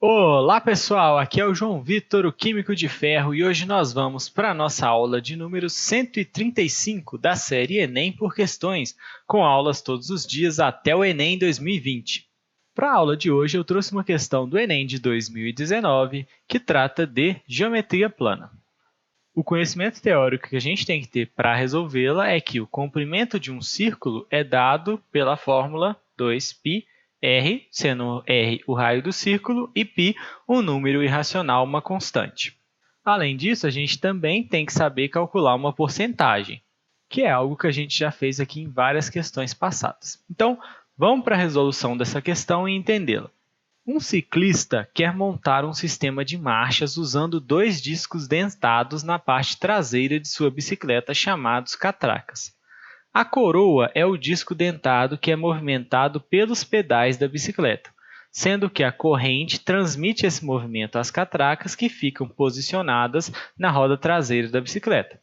Olá pessoal, aqui é o João Vitor, o Químico de Ferro, e hoje nós vamos para a nossa aula de número 135 da série Enem por Questões, com aulas todos os dias até o Enem 2020. Para a aula de hoje eu trouxe uma questão do Enem de 2019 que trata de geometria plana. O conhecimento teórico que a gente tem que ter para resolvê-la é que o comprimento de um círculo é dado pela fórmula 2πr, sendo r o raio do círculo e π um número irracional, uma constante. Além disso, a gente também tem que saber calcular uma porcentagem, que é algo que a gente já fez aqui em várias questões passadas. Então, vamos para a resolução dessa questão e entendê-la. Um ciclista quer montar um sistema de marchas usando dois discos dentados na parte traseira de sua bicicleta chamados catracas. A coroa é o disco dentado que é movimentado pelos pedais da bicicleta, sendo que a corrente transmite esse movimento às catracas que ficam posicionadas na roda traseira da bicicleta.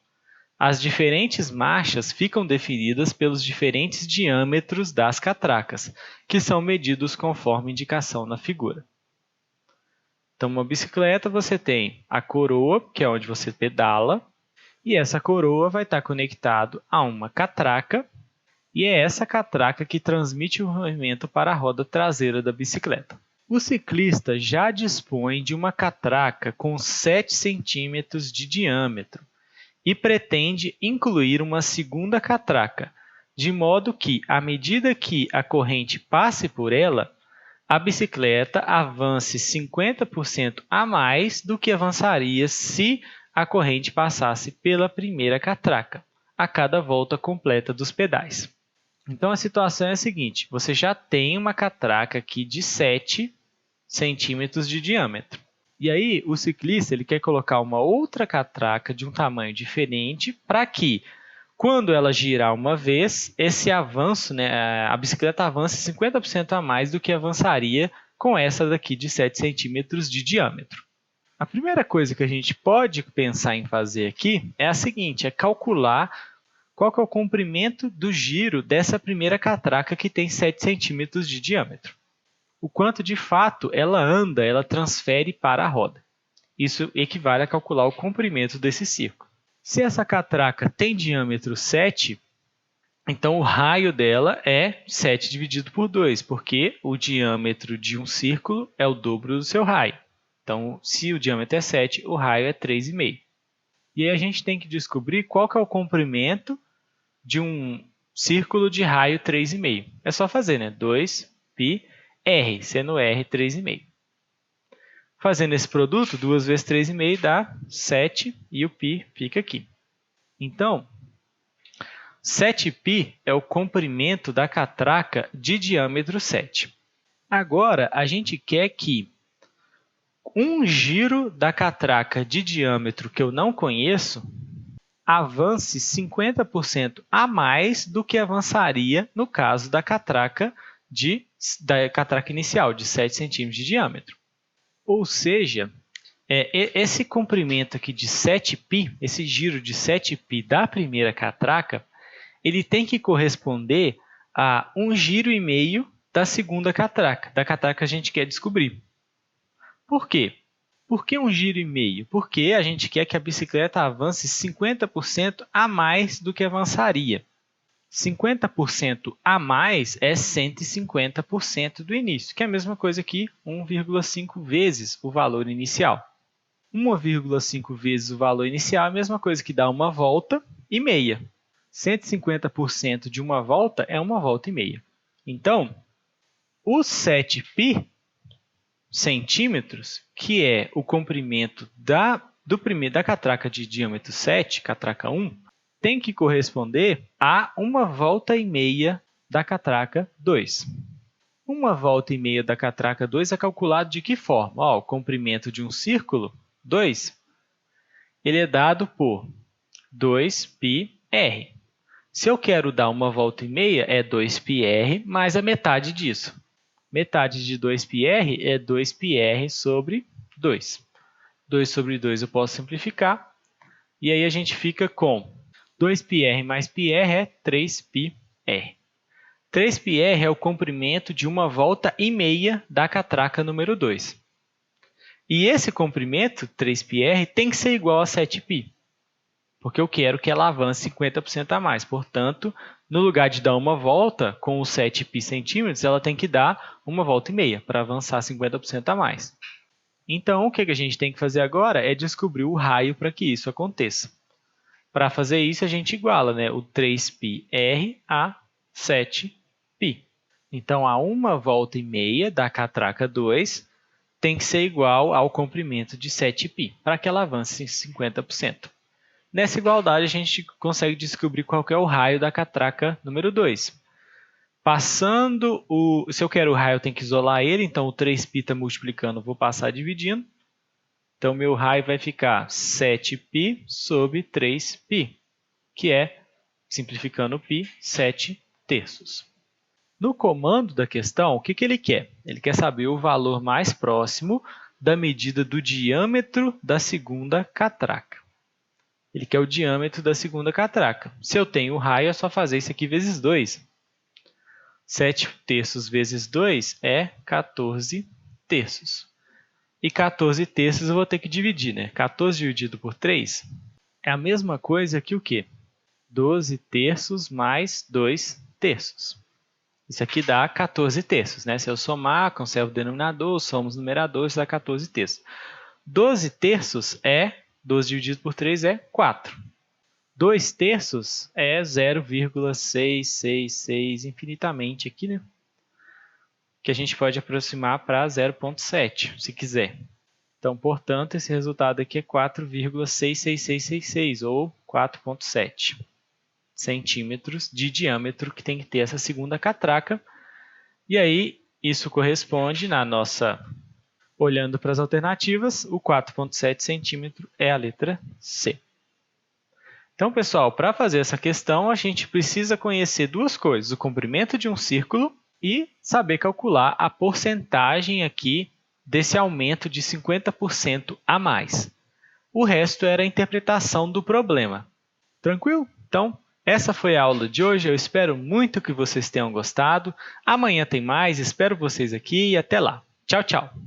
As diferentes marchas ficam definidas pelos diferentes diâmetros das catracas, que são medidos conforme indicação na figura. Então, uma bicicleta você tem a coroa, que é onde você pedala, e essa coroa vai estar conectado a uma catraca, e é essa catraca que transmite o movimento para a roda traseira da bicicleta. O ciclista já dispõe de uma catraca com 7 centímetros de diâmetro, e pretende incluir uma segunda catraca, de modo que, à medida que a corrente passe por ela, a bicicleta avance 50% a mais do que avançaria se a corrente passasse pela primeira catraca, a cada volta completa dos pedais. Então, a situação é a seguinte: você já tem uma catraca aqui de 7 centímetros de diâmetro. E aí, o ciclista ele quer colocar uma outra catraca de um tamanho diferente para que, quando ela girar uma vez, esse avanço, a bicicleta avance 50% a mais do que avançaria com essa daqui de 7 centímetros de diâmetro. A primeira coisa que a gente pode pensar em fazer aqui é a seguinte: é calcular qual que é o comprimento do giro dessa primeira catraca que tem 7 centímetros de diâmetro. O quanto de fato ela anda, ela transfere para a roda. Isso equivale a calcular o comprimento desse círculo. Se essa catraca tem diâmetro 7, então o raio dela é 7 dividido por 2, porque o diâmetro de um círculo é o dobro do seu raio. Então, se o diâmetro é 7, o raio é 3,5. E aí a gente tem que descobrir qual que é o comprimento de um círculo de raio 3,5. É só fazer, 2πr, sendo r 3,5. Fazendo esse produto, 2 vezes 3,5 dá 7 e o π fica aqui. Então, 7π é o comprimento da catraca de diâmetro 7. Agora, a gente quer que um giro da catraca de diâmetro que eu não conheço avance 50% a mais do que avançaria no caso da catraca inicial, de 7 centímetros de diâmetro. Ou seja, esse comprimento aqui de 7π, esse giro de 7π da primeira catraca, ele tem que corresponder a um giro e meio da segunda catraca, da catraca que a gente quer descobrir. Por quê? Por que um giro e meio? Porque a gente quer que a bicicleta avance 50% a mais do que avançaria. 50% a mais é 150% do início, que é a mesma coisa que 1,5 vezes o valor inicial. 1,5 vezes o valor inicial é a mesma coisa que dá uma volta e meia. 150% de uma volta é uma volta e meia. Então, os 7π centímetros, que é o comprimento da catraca de diâmetro 7, catraca 1, tem que corresponder a uma volta e meia da catraca 2. Uma volta e meia da catraca 2 é calculado de que forma? O comprimento de um círculo, 2, ele é dado por 2πr. Se eu quero dar uma volta e meia, é 2πr mais a metade disso. Metade de 2πr é 2πr sobre 2. 2 sobre 2 eu posso simplificar, e aí a gente fica com 2πr mais πr é 3πr. 3πr é o comprimento de uma volta e meia da catraca número 2. E esse comprimento, 3πr, tem que ser igual a 7π, porque eu quero que ela avance 50% a mais. Portanto, no lugar de dar uma volta com os 7π centímetros, ela tem que dar uma volta e meia para avançar 50% a mais. Então, o que a gente tem que fazer agora é descobrir o raio para que isso aconteça. Para fazer isso, a gente iguala, né, o 3πr a 7π. Então, a uma volta e meia da catraca 2 tem que ser igual ao comprimento de 7π, para que ela avance 50%. Nessa igualdade, a gente consegue descobrir qual que é o raio da catraca número 2. Se eu quero o raio, eu tenho que isolar ele, então o 3π está multiplicando, vou passar dividindo. Então, meu raio vai ficar 7π sobre 3π, que é, simplificando π, 7 terços. No comando da questão, o que ele quer? Ele quer saber o valor mais próximo da medida do diâmetro da segunda catraca. Ele quer o diâmetro da segunda catraca. Se eu tenho o raio, é só fazer isso aqui vezes 2. 7 terços vezes 2 é 14 terços. E 14 terços eu vou ter que dividir, né? 14 dividido por 3 é a mesma coisa que o quê? 12 terços mais 2 terços. Isso aqui dá 14 terços, né? Se eu somar, conservo o denominador, somo os numeradores, dá 14 terços. 12 terços 12 dividido por 3 é 4. 2 terços é 0,666 infinitamente aqui, né? Que a gente pode aproximar para 0,7, se quiser. Então, portanto, esse resultado aqui é 4,66666, ou 4,7 centímetros de diâmetro que tem que ter essa segunda catraca. E aí, isso corresponde, olhando para as alternativas, o 4,7 centímetro é a letra C. Então, pessoal, para fazer essa questão, a gente precisa conhecer duas coisas: o comprimento de um círculo e saber calcular a porcentagem aqui desse aumento de 50% a mais. O resto era a interpretação do problema. Tranquilo? Então, essa foi a aula de hoje. Eu espero muito que vocês tenham gostado. Amanhã tem mais. Espero vocês aqui e até lá. Tchau, tchau!